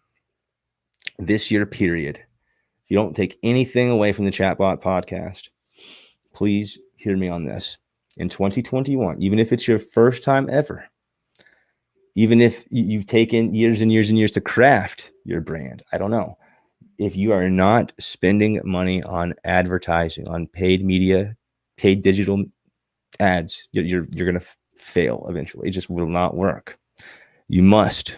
this year, period. If you don't take anything away from the ChatBot podcast, please hear me on this. In 2021, even if it's your first time ever, even if you've taken years and years and years to craft your brand, I don't know. If you are not spending money on advertising, on paid media, paid digital ads, you're going to fail eventually. It just will not work. You must.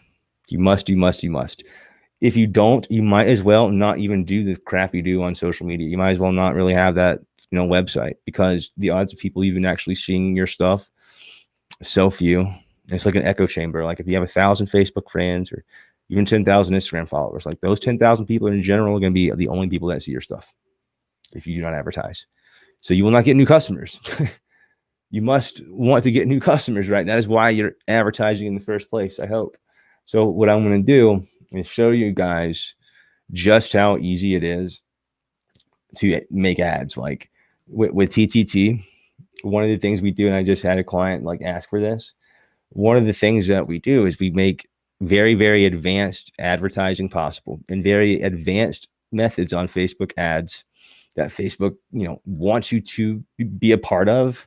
If you don't, you might as well not even do the crap you do on social media. You might as well not really have that website, because the odds of people even actually seeing your stuff, so few. It's like an echo chamber. Like if you have 1,000 Facebook friends or even 10,000 Instagram followers, like those 10,000 people in general are going to be the only people that see your stuff if you do not advertise. So you will not get new customers. You must want to get new customers, right? That is why you're advertising in the first place, I hope. So what I'm going to do is show you guys just how easy it is to make ads. Like with TTT, one of the things we do, and I just had a client ask for this, one of the things that we do is we make very, very advanced advertising possible and very advanced methods on Facebook ads that Facebook, wants you to be a part of.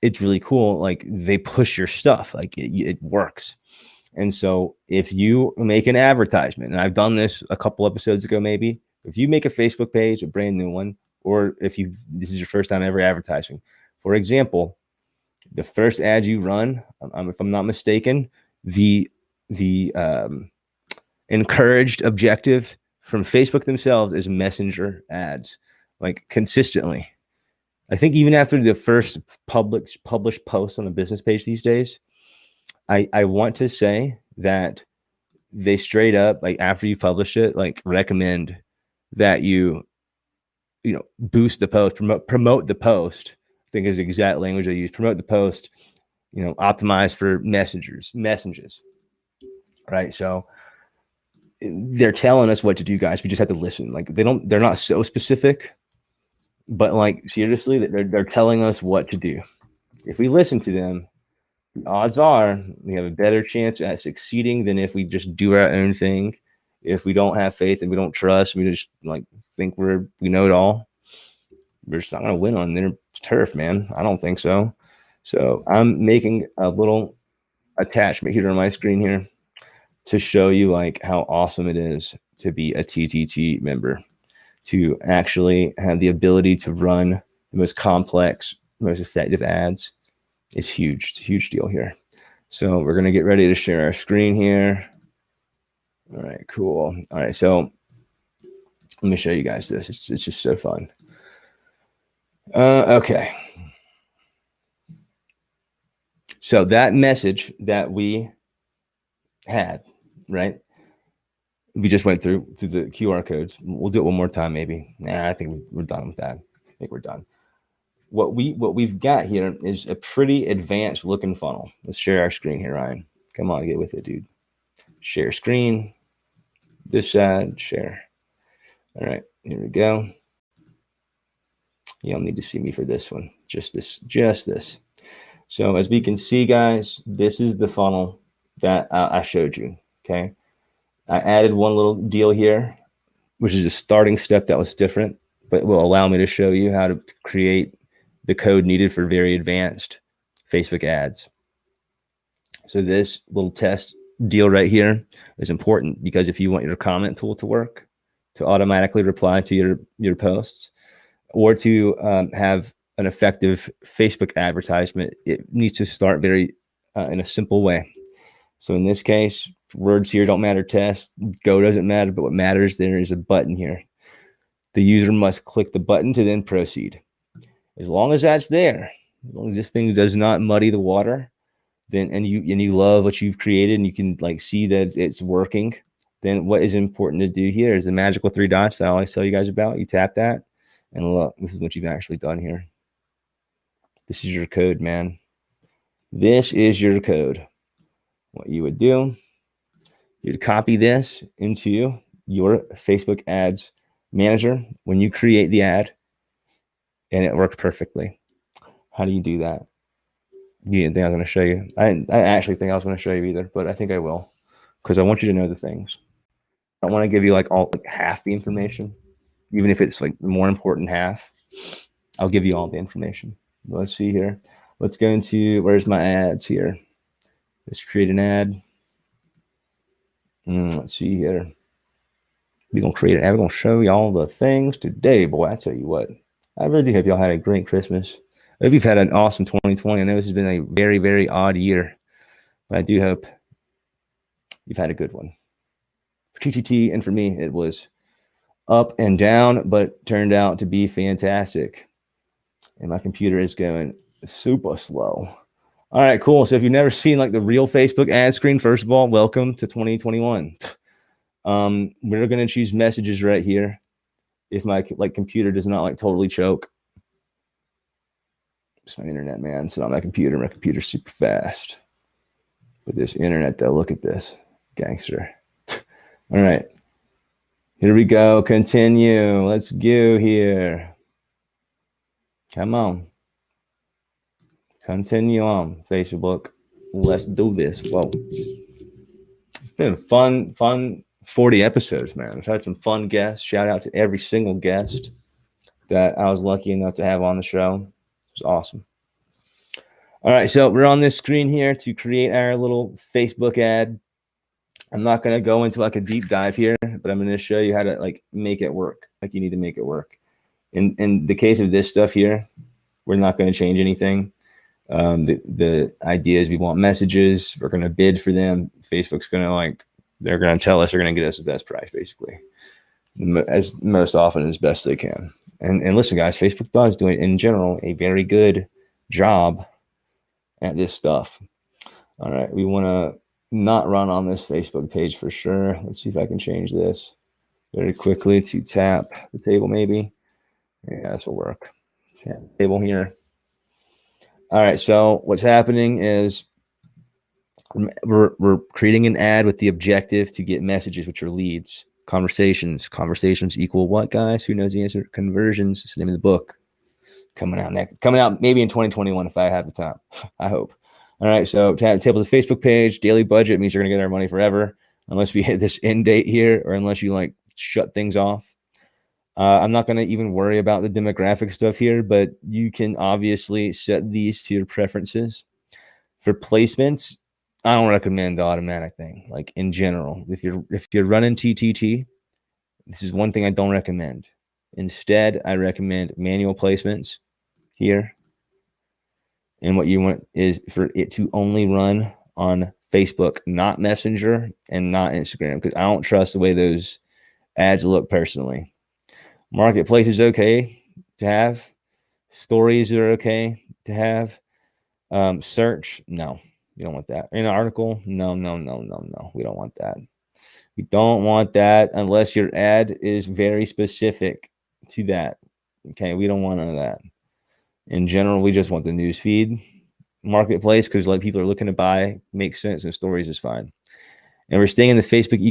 It's really cool. Like they push your stuff, it works. And so if you make an advertisement, and I've done this a couple episodes ago, maybe, if you make a Facebook page, a brand new one, or if this is your first time ever advertising, for example, the first ad you run, if I'm not mistaken, the encouraged objective from Facebook themselves is messenger ads, consistently. I think even after the first published post on the business page these days, I want to say that they straight up, after you publish it, recommend that you boost the post, promote the post. I think is the exact language they use. Promote the post, optimize for messages, right? So they're telling us what to do, guys. We just have to listen. They're not so specific, but seriously, they're telling us what to do. If we listen to them, odds are we have a better chance at succeeding than if we just do our own thing. If we don't have faith and we don't trust, we just like think we know it all, we're just not going to win on their turf, man. I don't think so. So I'm making a little attachment here on my screen here to show you like how awesome it is to be a TTT member, to actually have the ability to run the most complex, most effective ads. Is huge. It's a huge deal here. So we're going to get ready to share our screen here. All right, cool. All right, so let me show you guys this. It's just so fun. Okay. So that message that we had, right? We just went through the QR codes. We'll do it one more time, maybe. Nah, I think we're done with that. I think we're done. What we've got here is a pretty advanced looking funnel. Let's share our screen here, Ryan. Come on, get with it, dude. Share screen. This side, share. All right, here we go. You don't need to see me for this one. Just this. So as we can see, guys, this is the funnel that I showed you, okay? I added one little deal here, which is a starting step that was different, but will allow me to show you how to create the code needed for very advanced Facebook ads. So this little test deal right here is important because if you want your comment tool to work, to automatically reply to your posts, or to have an effective Facebook advertisement, it needs to start very in a simple way. So in this case, words here don't matter, test, go doesn't matter, but what matters, there is a button here. The user must click the button to then proceed. As long as that's there, as long as this thing does not muddy the water, then and you love what you've created and you can like see that it's working, then what is important to do here is the magical 3 dots that I always tell you guys about. You tap that and look, this is what you've actually done here. This is your code, man. This is your code. What you would do, you'd copy this into your Facebook ads manager when you create the ad, and it works perfectly. How do you do that? You didn't think I was going to show you. I actually think I was going to show you either, but I think I will because I want you to know the things. I don't want to give you like half the information, even if it's like the more important half. I'll give you all the information. Let's see here. Let's go into, where's my ads here? Let's create an ad. Let's see here. We're going to create an ad. We're going to show you all the things today, boy. I tell you what, I really do hope y'all had a great Christmas. I hope you've had an awesome 2020. I know this has been a very, very odd year, but I do hope you've had a good one. For TTT and for me, it was up and down, but turned out to be fantastic. And my computer is going super slow. All right, cool. So if you've never seen like the real Facebook ad screen, first of all, welcome to 2021. We're going to choose messages right here. If my computer does not totally choke. It's my internet, man. It's not my computer. My computer's super fast. But this internet, though, look at this. Gangster. All right. Here we go. Continue. Let's go here. Come on. Continue on, Facebook. Let's do this. Whoa. It's been fun 40 episodes, man. I've had some fun guests. Shout out to every single guest that I was lucky enough to have on the show. It was awesome. All right, so we're on this screen here to create our little Facebook ad. I'm not going to go into like a deep dive here, but I'm going to show you how to make it work. Like you need to make it work. In the case of this stuff here, we're not going to change anything. The idea is we want messages. We're going to bid for them. Facebook's going to they're going to tell us they're going to get us the best price, basically, as most often as best they can. And listen, guys, Facebook does do in general a very good job at this stuff. All right, we want to not run on this Facebook page for sure. Let's see if I can change this very quickly to tap the table, maybe. Yeah, this will work. Tap the table here. All right, so what's happening is we're creating an ad with the objective to get messages, which are leads, conversations. Conversations equal what, guys? Who knows the answer? Conversions. It's the name of the book. Coming out maybe in 2021 if I have the time. I hope. All right, so Tap the Table's a Facebook page. Daily budget means you're going to get our money forever, unless we hit this end date here, or unless you like shut things off. I'm not going to even worry about the demographic stuff here, but you can obviously set these to your preferences. For placements, I don't recommend the automatic thing. Like in general, if you're running TTT, this is one thing I don't recommend. Instead, I recommend manual placements here. And what you want is for it to only run on Facebook, not Messenger and not Instagram, because I don't trust the way those ads look personally. Marketplace is okay to have. Stories are okay to have. Search, no, you don't want that. In an article, no. We don't want that. We don't want that unless your ad is very specific to that. Okay, we don't want none of that. In general, we just want the news feed marketplace because like people are looking to buy, makes sense, and stories is fine. And we're staying in the Facebook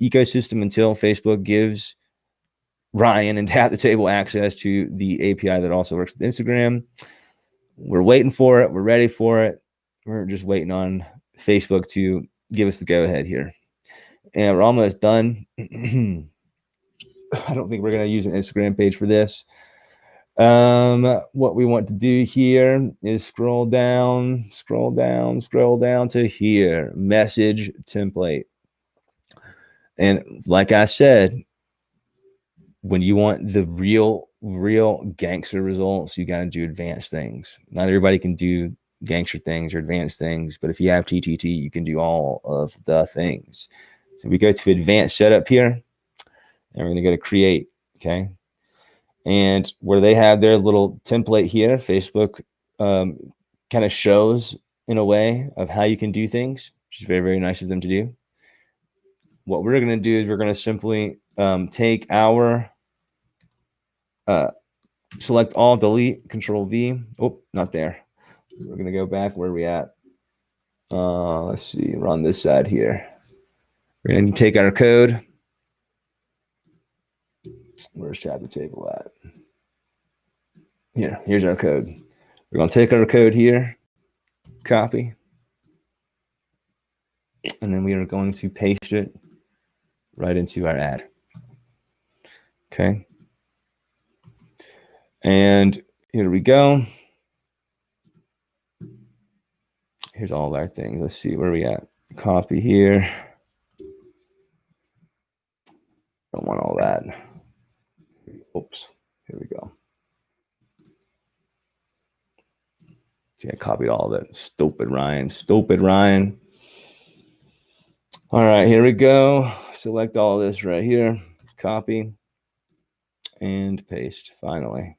ecosystem until Facebook gives Ryan and Tap the Table access to the API that also works with Instagram. We're waiting for it. We're ready for it. We're just waiting on Facebook to give us the go ahead here. And we're almost done. I don't think we're going to use an Instagram page for this. What we want to do here is scroll down to here, message template. And like I said, when you want the real gangster results, you got to do advanced things. Not everybody can do gangster things or advanced things, but if you have TTT, you can do all of the things. So we go to advanced setup here, and we're going to go to create, okay? And where they have their little template here, Facebook kind of shows in a way of how you can do things, which is very, very nice of them to do. What we're going to do is we're going to simply take our select all, delete, control V. Oh, not there. We're going to go back where we at. Let's see, we're on this side here. We're going to take our code. Where's Tap the Table at? Here, here's our code. We're going to take our code here, copy, and then we are going to paste it right into our ad. Okay. And here we go. Here's all of our things. Let's see where we at. Copy here. Don't want all that. Oops. Here we go. See, I copied all of it. Stupid Ryan. Stupid Ryan. All right, here we go. Select all this right here. Copy. And paste, finally.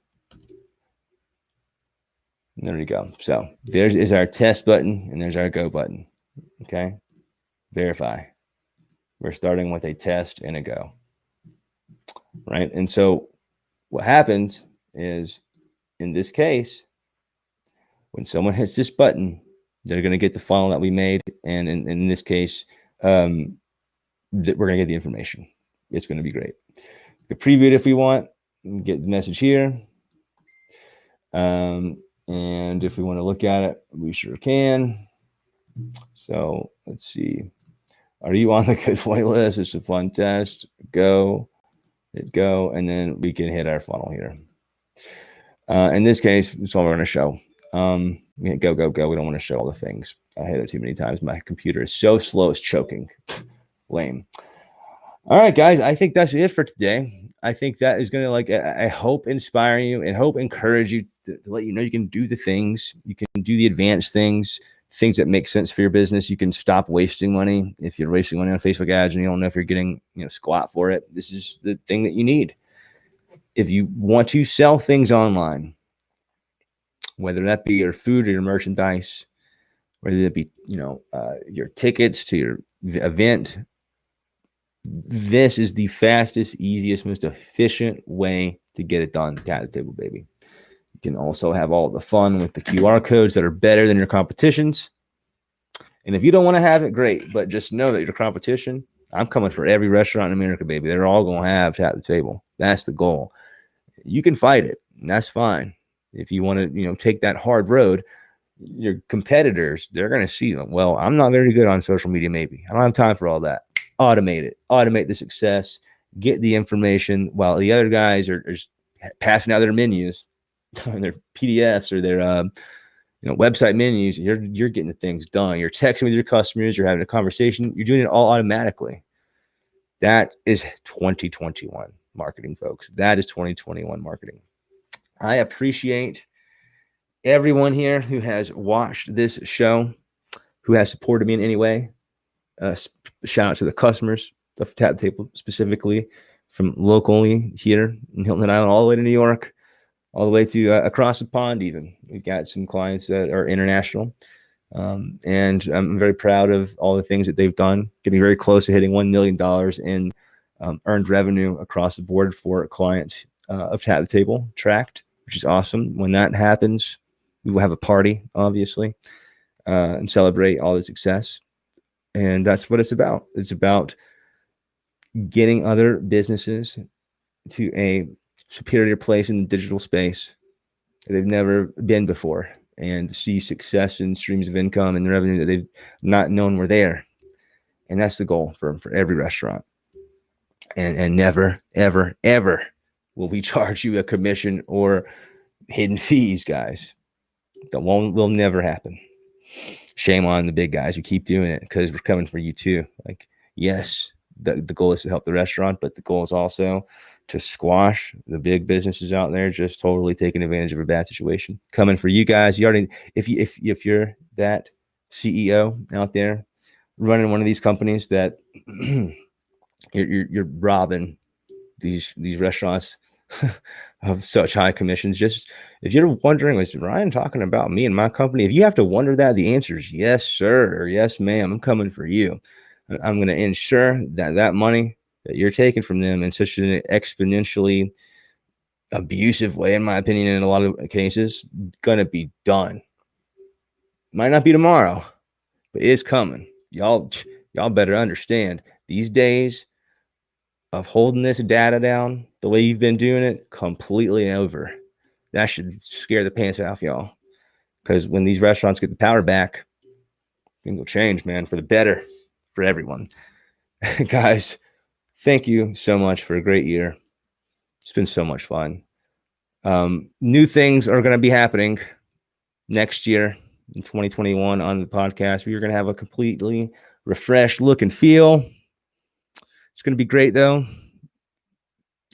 And there we go. So there is our test button, and there's our go button. Okay. Verify. We're starting with a test and a go. Right. And so what happens is, in this case, when someone hits this button, they're going to get the funnel that we made. And in this case, we're going to get the information. It's going to be great. We can preview it if we want. Get the message here. And if we want to look at it, we sure can. So let's see. Are you on the good boy list? It's a fun test. Go. Hit go. And then we can hit our funnel here. In this case, that's all we're going to show. We hit go. We don't want to show all the things. I hit it too many times. My computer is so slow, it's choking. Lame. All right, guys. I think that's it for today. I think that is going to, I hope, inspire you and hope encourage you to let you know you can do the things. You can do the advanced things that make sense for your business. You can stop wasting money. If you're wasting money on Facebook ads and you don't know if you're getting squat for it, this is the thing that you need. If you want to sell things online, whether that be your food or your merchandise, whether it be your tickets to your event, this is the fastest, easiest, most efficient way to get it done. Tap the Table, baby. You can also have all the fun with the QR codes that are better than your competitions. And if you don't want to have it, great. But just know that your competition, I'm coming for every restaurant in America, baby. They're all going to have Tap the Table. That's the goal. You can fight it, and that's fine. If you want to, take that hard road, your competitors, they're going to see them. Well, I'm not very good on social media. Maybe I don't have time for all that. Automate it, automate the success, get the information while the other guys are passing out their menus and their PDFs or their, website menus. You're getting the things done. You're texting with your customers. You're having a conversation. You're doing it all automatically. That is 2021 marketing, folks. That is 2021 marketing. I appreciate everyone here who has watched this show, who has supported me in any way. Shout out to the customers of Tap the Table, specifically from locally here in Hilton Island, all the way to New York, all the way to across the pond even. We've got some clients that are international. And I'm very proud of all the things that they've done, getting very close to hitting $1 million in earned revenue across the board for clients of Tap the Table tracked, which is awesome. When that happens, we will have a party, obviously, and celebrate all the success. And that's what it's about. It's about getting other businesses to a superior place in the digital space that they've never been before, and see success and streams of income and revenue that they've not known were there. And that's the goal for every restaurant. And never, ever, ever will we charge you a commission or hidden fees, guys. That will never happen. Shame on the big guys who keep doing it, because we're coming for you too. Like, yes, the goal is to help the restaurant, but the goal is also to squash the big businesses out there just totally taking advantage of a bad situation. Coming for you guys. You already, if you're that CEO out there running one of these companies that you're robbing these restaurants of such high commissions, just if you're wondering, is Ryan talking about me and my company? If you have to wonder that, the answer is yes, sir, or yes, ma'am. I'm coming for you. I'm going to ensure that money that you're taking from them in such an exponentially abusive way, in my opinion, in a lot of cases, going to be done. Might not be tomorrow, but it's coming. Y'all better understand, these days of holding this data down the way you've been doing it, completely over. That should scare the pants off y'all, because when these restaurants get the power back, things will change, man, for the better for everyone. Guys, thank you so much for a great year. It's been so much fun. New things are going to be happening next year in 2021 on the podcast. We are going to have a completely refreshed look and feel. It's going to be great, though.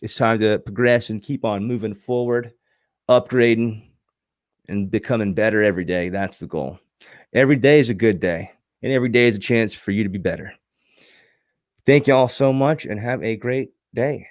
It's time to progress and keep on moving forward, upgrading, and becoming better every day. That's the goal. Every day is a good day, and every day is a chance for you to be better. Thank you all so much, and have a great day.